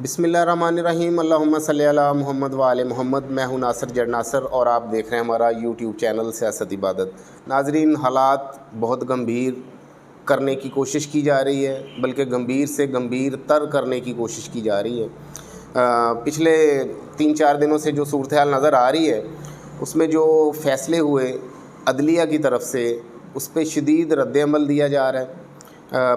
بسم اللہ الرحمن الرحیم، اللہم صلی علی محمد و آل محمد۔ میں ہوں ناصر جڑ ناصر اور آپ دیکھ رہے ہیں ہمارا یوٹیوب چینل سیاست عبادت۔ ناظرین، حالات بہت گمبھیر کرنے کی کوشش کی جا رہی ہے، بلکہ گمبھیر سے گمبھیر تر کرنے کی کوشش کی جا رہی ہے۔ پچھلے 3-4 دنوں سے جو صورتحال نظر آ رہی ہے، اس میں جو فیصلے ہوئے عدلیہ کی طرف سے، اس پہ شدید رد عمل دیا جا رہا ہے۔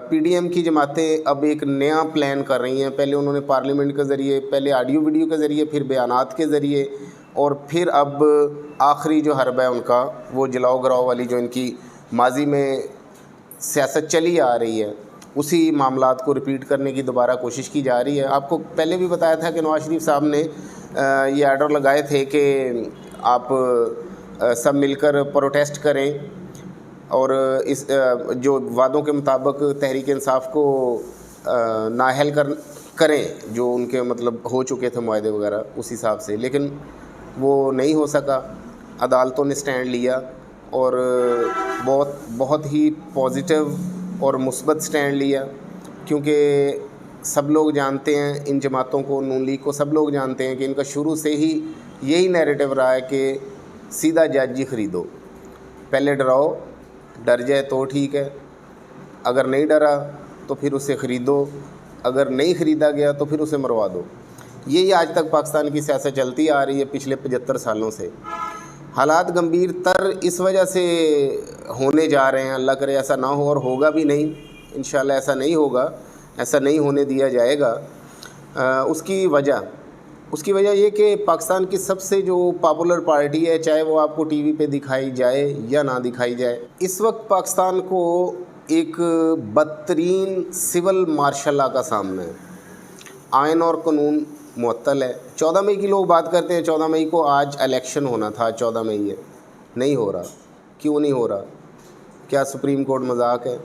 پی ڈی ایم کی جماعتیں اب ایک نیا پلان کر رہی ہیں۔ پہلے انہوں نے پارلیمنٹ کے ذریعے، پہلے آڈیو ویڈیو کے ذریعے، پھر بیانات کے ذریعے، اور پھر اب آخری جو حربہ ہے ان کا، وہ جلاؤ گراؤ والی جو ان کی ماضی میں سیاست چلی آ رہی ہے، اسی معاملات کو ریپیٹ کرنے کی دوبارہ کوشش کی جا رہی ہے۔ آپ کو پہلے بھی بتایا تھا کہ نواز شریف صاحب نے یہ آرڈر لگائے تھے کہ آپ سب مل کر پروٹیسٹ کریں اور اس جو وعدوں کے مطابق تحریک انصاف کو نااہل کریں، جو ان کے مطلب ہو چکے تھے معاہدے وغیرہ اس حساب سے، لیکن وہ نہیں ہو سکا۔ عدالتوں نے سٹینڈ لیا اور بہت ہی پازیٹیو اور مثبت سٹینڈ لیا، کیونکہ سب لوگ جانتے ہیں، ان جماعتوں کو، نون لیگ کو سب لوگ جانتے ہیں کہ ان کا شروع سے ہی یہی نیریٹو رہا ہے کہ سیدھا جج ہی خریدو، پہلے ڈراؤ، ڈر جائے تو ٹھیک ہے، اگر نہیں ڈرا تو پھر اسے خریدو، اگر نہیں خریدا گیا تو پھر اسے مروا دو۔ یہی آج تک پاکستان کی سیاست چلتی آ رہی ہے پچھلے 75 سالوں سے۔ حالات گمبھیر تر اس وجہ سے ہونے جا رہے ہیں، اللہ کرے ایسا نہ ہو، اور ہوگا بھی نہیں، انشاءاللہ ایسا نہیں ہوگا، ایسا نہیں ہونے دیا جائے گا۔ اس کی وجہ یہ کہ پاکستان کی سب سے جو پاپولر پارٹی ہے، چاہے وہ آپ کو ٹی وی پہ دکھائی جائے یا نہ دکھائی جائے، اس وقت پاکستان کو ایک بدترین سول مارشل لا کا سامنا ہے۔ آئین اور قانون معطل ہے۔ 14 مئی کی لوگ بات کرتے ہیں، 14 مئی کو آج الیکشن ہونا تھا، 14 مئی ہے، نہیں ہو رہا۔ کیوں نہیں ہو رہا؟ کیا سپریم کورٹ مذاق ہے؟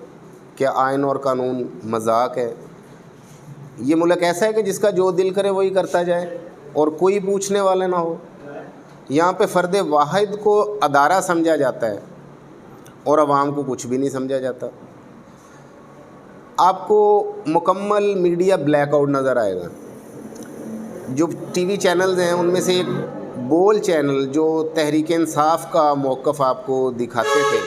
کیا آئین اور قانون مذاق ہے؟ یہ ملک ایسا ہے کہ جس کا جو دل کرے وہی کرتا جائے اور کوئی پوچھنے والا نہ ہو۔ یہاں پہ فرد واحد کو ادارہ سمجھا جاتا ہے اور عوام کو کچھ بھی نہیں سمجھا جاتا۔ آپ کو مکمل میڈیا بلیک آؤٹ نظر آئے گا۔ جو ٹی وی چینلز ہیں ان میں سے ایک گول چینل جو تحریک انصاف کا موقف آپ کو دکھاتے تھے،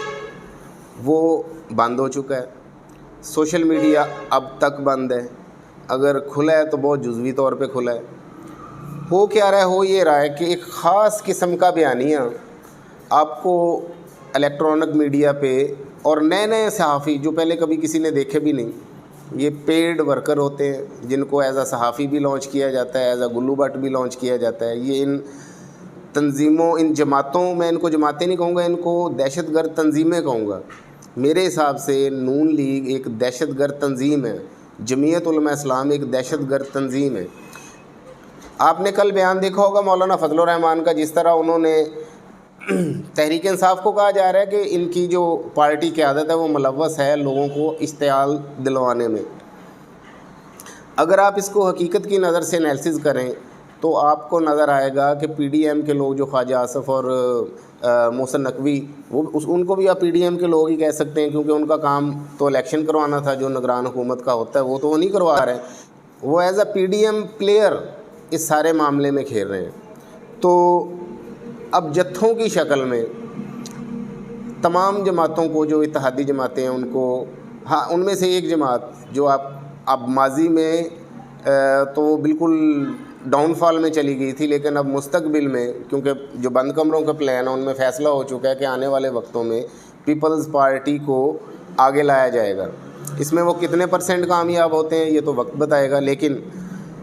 وہ بند ہو چکا ہے۔ سوشل میڈیا اب تک بند ہے، اگر کھلا ہے تو بہت جزوی طور پہ کھلا ہے۔ ہو کیا رہا ہے؟ ہو یہ رہا ہے کہ ایک خاص قسم کا بیانیہ آپ کو الیکٹرانک میڈیا پہ، اور نئے صحافی جو پہلے کبھی کسی نے دیکھے بھی نہیں، یہ پیڈ ورکر ہوتے ہیں جن کو ایز اے صحافی بھی لانچ کیا جاتا ہے، ایز اے گلو بٹ بھی لانچ کیا جاتا ہے۔ یہ ان تنظیموں، ان جماعتوں، میں ان کو جماعتیں نہیں کہوں گا، ان کو دہشت گرد تنظیمیں کہوں گا۔ میرے حساب سے نون لیگ ایک دہشت گرد تنظیم ہے، جمعیت علماء اسلام ایک دہشت گرد تنظیم ہے۔ آپ نے کل بیان دیکھا ہوگا مولانا فضل الرحمان کا، جس طرح انہوں نے تحریک انصاف کو کہا جا رہا ہے کہ ان کی جو پارٹی قیادت ہے وہ ملوث ہے لوگوں کو اشتعال دلوانے میں۔ اگر آپ اس کو حقیقت کی نظر سے انالیسز کریں تو آپ کو نظر آئے گا کہ پی ڈی ایم کے لوگ جو خواجہ آصف اور محسن نقوی، ان کو بھی آپ پی ڈی ایم کے لوگ ہی کہہ سکتے ہیں، کیونکہ ان کا کام تو الیکشن کروانا تھا جو نگران حکومت کا ہوتا ہے، وہ تو وہ نہیں کروا رہے، وہ as a P D M player اس سارے معاملے میں کھیل رہے ہیں۔ تو اب جتھوں کی شکل میں تمام جماعتوں کو، جو اتحادی جماعتیں ہیں، ان کو، ہاں ان میں سے ایک جماعت جو اب ماضی میں تو وہ بالکل ڈاؤن فال میں چلی گئی تھی، لیکن اب مستقبل میں، کیونکہ جو بند کمروں کا پلان ہے ان میں فیصلہ ہو چکا ہے کہ آنے والے وقتوں میں پیپلز پارٹی کو آگے لایا جائے گا۔ اس میں وہ کتنے % کامیاب ہوتے ہیں یہ تو وقت بتائے گا، لیکن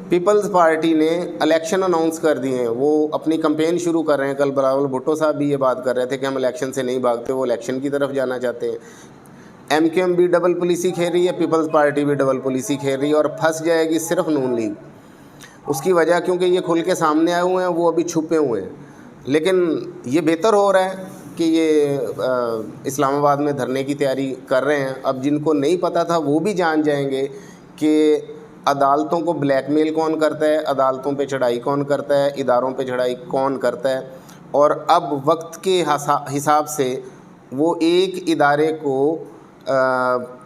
پیپلز پارٹی نے الیکشن اناؤنس کر دیے ہیں، وہ اپنی کمپین شروع کر رہے ہیں۔ کل بلاول بھٹو صاحب بھی یہ بات کر رہے تھے کہ ہم الیکشن سے نہیں بھاگتے، وہ الیکشن کی طرف جانا چاہتے ہیں۔ ایم کیو ایم بھی ڈبل پالیسی کھیل رہی ہے، پیپلز پارٹی بھی ڈبل پالیسی کھیل رہی ہے، اور پھنس جائے گی صرف نون لیگ۔ اس کی وجہ کیونکہ یہ کھل کے سامنے آئے ہوئے ہیں، وہ ابھی چھپے ہوئے ہیں، لیکن یہ بہتر ہو رہا ہے کہ یہ اسلام آباد میں دھرنے کی تیاری کر رہے ہیں۔ اب جن کو نہیں پتہ تھا وہ بھی جان جائیں گے کہ عدالتوں کو بلیک میل کون کرتا ہے، عدالتوں پہ چڑھائی کون کرتا ہے، اداروں پہ چڑھائی کون کرتا ہے، اور اب وقت کے حساب سے وہ ایک ادارے کو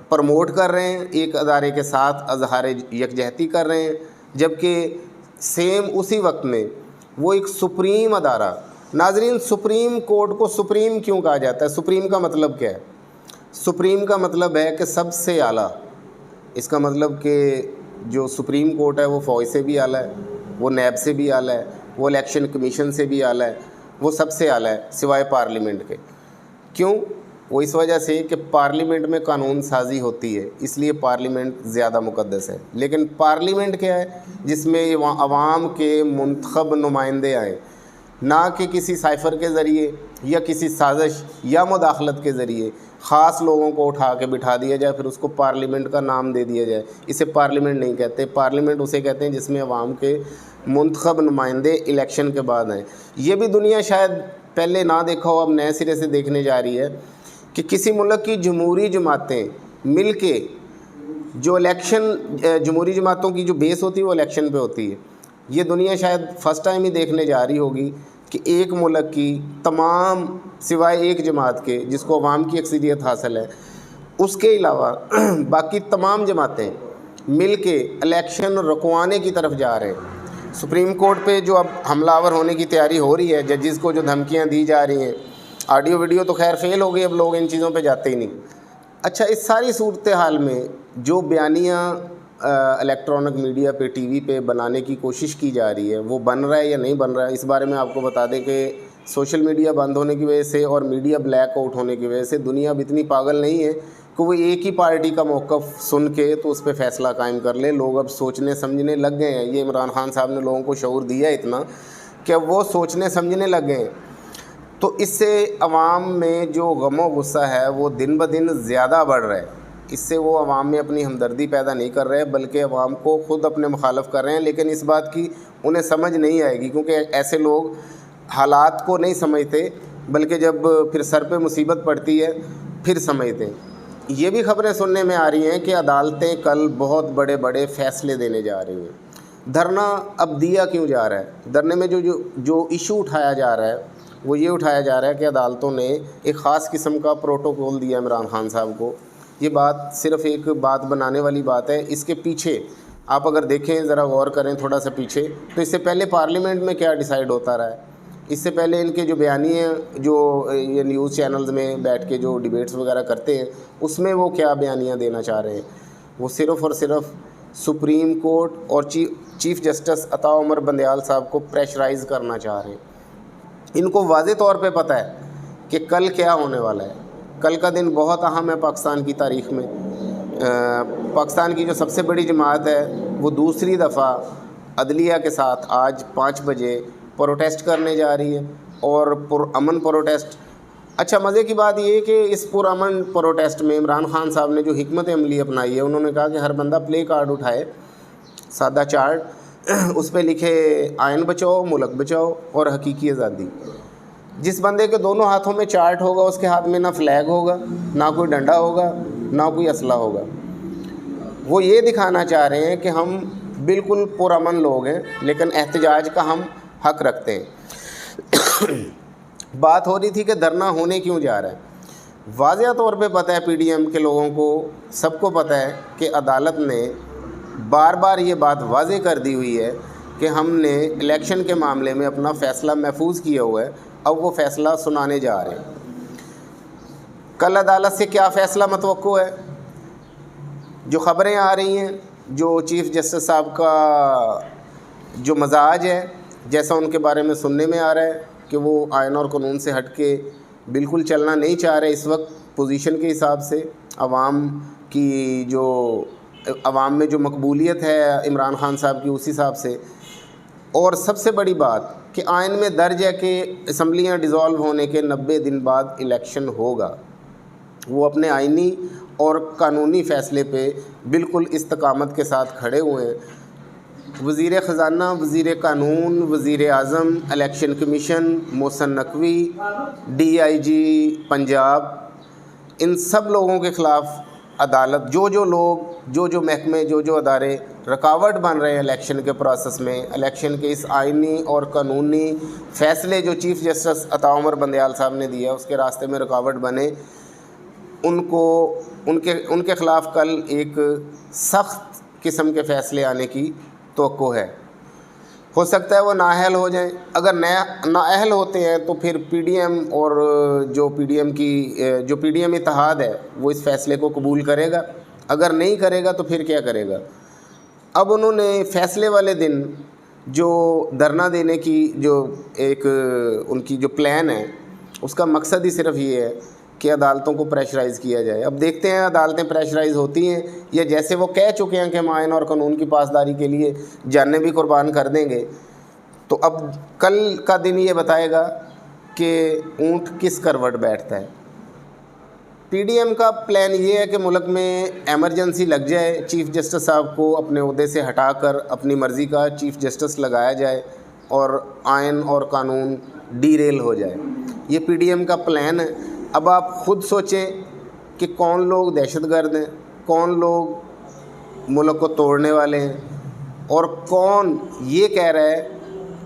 پروموٹ کر رہے ہیں، ایک ادارے کے ساتھ اظہار یکجہتی کر رہے ہیں، جبکہ سیم اسی وقت میں وہ ایک سپریم ادارہ. ناظرین, سپریم کورٹ کو سپریم کیوں کہا جاتا ہے؟ سپریم کا مطلب کیا ہے؟ سپریم کا مطلب ہے کہ سب سے اعلیٰ. اس کا مطلب کہ جو سپریم کورٹ ہے وہ فوج سے بھی اعلیٰ ہے, وہ نیب سے بھی اعلیٰ ہے, وہ الیکشن کمیشن سے بھی اعلیٰ ہے, وہ سب سے اعلیٰ ہے سوائے پارلیمنٹ کے. کیوں؟ وہ اس وجہ سے کہ پارلیمنٹ میں قانون سازی ہوتی ہے, اس لیے پارلیمنٹ زیادہ مقدس ہے. لیکن پارلیمنٹ کیا ہے؟ جس میں عوام کے منتخب نمائندے آئیں, نہ کہ کسی سائفر کے ذریعے یا کسی سازش یا مداخلت کے ذریعے خاص لوگوں کو اٹھا کے بٹھا دیا جائے, پھر اس کو پارلیمنٹ کا نام دے دیا جائے. اسے پارلیمنٹ نہیں کہتے. پارلیمنٹ اسے کہتے ہیں جس میں عوام کے منتخب نمائندے الیکشن کے بعد آئیں. یہ بھی دنیا شاید پہلے نہ دیکھا ہو, اب نئے سرے سے دیکھنے جا رہی ہے کہ کسی ملک کی جمہوری جماعتیں مل کے جو الیکشن, جمہوری جماعتوں کی جو بیس ہوتی ہے وہ الیکشن پہ ہوتی ہے. یہ دنیا شاید فرسٹ ٹائم ہی دیکھنے جا رہی ہوگی کہ ایک ملک کی تمام سوائے ایک جماعت کے جس کو عوام کی اکثریت حاصل ہے, اس کے علاوہ باقی تمام جماعتیں مل کے الیکشن رکوانے کی طرف جا رہے ہیں. سپریم کورٹ پہ جو اب حملہ آور ہونے کی تیاری ہو رہی ہے, ججز کو جو دھمکیاں دی جا رہی ہیں, آڈیو ویڈیو تو خیر فیل ہو گئی, اب لوگ ان چیزوں پہ جاتے ہی نہیں. اچھا, اس ساری صورتحال میں جو بیانیہ الیکٹرانک میڈیا پہ, ٹی وی پہ بنانے کی کوشش کی جا رہی ہے, وہ بن رہا ہے یا نہیں بن رہا ہے؟ اس بارے میں آپ کو بتا دیں کہ سوشل میڈیا بند ہونے کی وجہ سے اور میڈیا بلیک آؤٹ ہونے کی وجہ سے دنیا اب اتنی پاگل نہیں ہے کہ وہ ایک ہی پارٹی کا موقف سن کے تو اس پہ فیصلہ قائم کر لے. لوگ اب سوچنے سمجھنے لگ گئے ہیں. یہ عمران خان صاحب نے لوگوں کو شعور دیا اتنا کہ اب وہ سوچنے سمجھنے لگ گئے ہیں. تو اس سے عوام میں جو غم و غصہ ہے وہ دن بدن زیادہ بڑھ رہا ہے. اس سے وہ عوام میں اپنی ہمدردی پیدا نہیں کر رہے, بلکہ عوام کو خود اپنے مخالف کر رہے ہیں. لیکن اس بات کی انہیں سمجھ نہیں آئے گی, کیونکہ ایسے لوگ حالات کو نہیں سمجھتے, بلکہ جب پھر سر پہ مصیبت پڑتی ہے پھر سمجھتے ہیں. یہ بھی خبریں سننے میں آ رہی ہیں کہ عدالتیں کل بہت بڑے بڑے فیصلے دینے جا رہی ہیں. دھرنا اب دیا کیوں جا رہا ہے؟ دھرنے میں جو ایشو اٹھایا جا رہا ہے وہ یہ اٹھایا جا رہا ہے کہ عدالتوں نے ایک خاص قسم کا پروٹوکول دیا عمران خان صاحب کو. یہ بات صرف ایک بات بنانے والی بات ہے. اس کے پیچھے آپ اگر دیکھیں, ذرا غور کریں تھوڑا سا پیچھے, تو اس سے پہلے پارلیمنٹ میں کیا ڈیسائیڈ ہوتا رہا ہے, اس سے پہلے ان کے جو بیانیے جو یہ نیوز چینلز میں بیٹھ کے جو ڈیبیٹس وغیرہ کرتے ہیں اس میں وہ کیا بیانیاں دینا چاہ رہے ہیں. وہ صرف اور صرف سپریم کورٹ اور چیف جسٹس عطا عمر بندیال صاحب کو پریشرائز کرنا چاہ رہے ہیں. ان کو واضح طور پہ پتہ ہے کہ کل کیا ہونے والا ہے. کل کا دن بہت اہم ہے پاکستان کی تاریخ میں. پاکستان کی جو سب سے بڑی جماعت ہے وہ دوسری دفعہ عدلیہ کے ساتھ آج 5 بجے پروٹیسٹ کرنے جا رہی ہے, اور پرامن پروٹیسٹ. اچھا, مزے کی بات یہ ہے کہ اس پرامن پروٹیسٹ میں عمران خان صاحب نے جو حکمت عملی اپنائی ہے, انہوں نے کہا کہ ہر بندہ پلے کارڈ اٹھائے, سادہ چارٹ, اس پہ لکھے آئین بچاؤ, ملک بچاؤ اور حقیقی آزادی. جس بندے کے دونوں ہاتھوں میں چارٹ ہوگا اس کے ہاتھ میں نہ فلیگ ہوگا, نہ کوئی ڈنڈا ہوگا, نہ کوئی اسلحہ ہوگا. وہ یہ دکھانا چاہ رہے ہیں کہ ہم بالکل پرامن لوگ ہیں, لیکن احتجاج کا ہم حق رکھتے ہیں. بات ہو رہی تھی کہ دھرنا ہونے کیوں جا رہا ہے. واضح طور پہ پتہ ہے, پی ڈی ایم کے لوگوں کو سب کو پتہ ہے کہ عدالت نے بار بار یہ بات واضح کر دی ہوئی ہے کہ ہم نے الیکشن کے معاملے میں اپنا فیصلہ محفوظ کیا ہوا ہے. اب وہ فیصلہ سنانے جا رہے ہیں. کل عدالت سے کیا فیصلہ متوقع ہے؟ جو خبریں آ رہی ہیں, جو چیف جسٹس صاحب کا جو مزاج ہے, جیسا ان کے بارے میں سننے میں آ رہا ہے کہ وہ آئین اور قانون سے ہٹ کے بالکل چلنا نہیں چاہ رہے اس وقت پوزیشن کے حساب سے. عوام میں جو مقبولیت ہے عمران خان صاحب کی اس حساب سے. اور سب سے بڑی بات کہ آئین میں درج ہے کہ اسمبلیاں ڈیزالو ہونے کے 90 دن بعد الیکشن ہوگا. وہ اپنے آئینی اور قانونی فیصلے پہ بالکل استقامت کے ساتھ کھڑے ہوئے ہیں. وزیر خزانہ, وزیر قانون, وزیر اعظم, election commission, Mohsin Naqvi, D I G Punjab, ان سب لوگوں کے خلاف عدالت, جو لوگ, جو محکمے, جو ادارے رکاوٹ بن رہے ہیں الیکشن کے پروسیس میں, الیکشن کے اس آئینی اور قانونی فیصلے جو چیف جسٹس عطا عمر بندیال صاحب نے دیا اس کے راستے میں رکاوٹ بنے, ان کے خلاف کل ایک سخت قسم کے فیصلے آنے کی توقع ہے. ہو سکتا ہے وہ نااہل ہو جائیں. اگر نااہل ہوتے ہیں تو پھر پی ڈی ایم اور جو پی ڈی ایم اتحاد ہے وہ اس فیصلے کو قبول کرے گا. اگر نہیں کرے گا تو پھر کیا کرے گا؟ اب انہوں نے فیصلے والے دن جو دھرنا دینے کی جو ایک ان کی جو پلان ہے اس کا مقصد ہی صرف یہ ہے کہ عدالتوں کو پریشرائز کیا جائے. اب دیکھتے ہیں عدالتیں پریشرائز ہوتی ہیں یا جیسے وہ کہہ چکے ہیں کہ ہم آئین اور قانون کی پاسداری کے لیے جانیں بھی قربان کر دیں گے. تو اب کل کا دن یہ بتائے گا کہ اونٹ کس کروٹ بیٹھتا ہے. پی ڈی ایم کا پلان یہ ہے کہ ملک میں ایمرجنسی لگ جائے, چیف جسٹس صاحب کو اپنے عہدے سے ہٹا کر اپنی مرضی کا چیف جسٹس لگایا جائے اور آئین اور قانون ڈی ریل ہو جائے. یہ پی ڈی ایم کا پلان ہے. اب آپ خود سوچیں کہ کون لوگ دہشت گرد ہیں, کون لوگ ملک کو توڑنے والے ہیں, اور کون یہ کہہ رہا ہے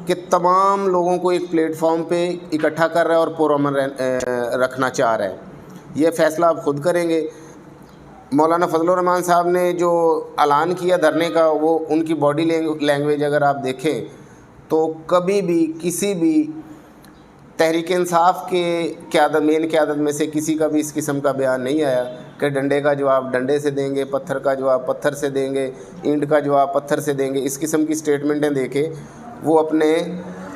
کہ تمام لوگوں کو ایک پلیٹ فارم پہ اکٹھا کر رہا ہے اور پرامن رکھنا چاہ رہا ہے. یہ فیصلہ آپ خود کریں گے. مولانا فضل الرحمان صاحب نے جو اعلان کیا دھرنے کا, وہ ان کی باڈی لینگویج اگر آپ دیکھیں تو کبھی بھی کسی بھی تحریک انصاف کے مین قیادت میں سے کسی کا بھی اس قسم کا بیان نہیں آیا کہ ڈنڈے کا جواب ڈنڈے سے دیں گے, پتھر کا جواب پتھر سے دیں گے, اینٹ کا جواب پتھر سے دیں گے. اس قسم کی سٹیٹمنٹیں دے کے وہ اپنے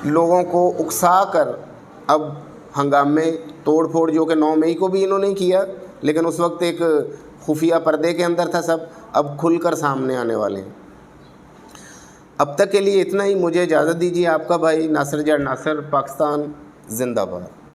لوگوں کو اکسا کر اب ہنگامے توڑ پھوڑ, جو کہ 9 مئی کو بھی انہوں نے کیا لیکن اس وقت ایک خفیہ پردے کے اندر تھا سب, اب کھل کر سامنے آنے والے ہیں. اب تک کے لیے اتنا ہی. مجھے اجازت دیجیے. آپ کا بھائی ناصر جاڑ ناصر. پاکستان زندہ باد.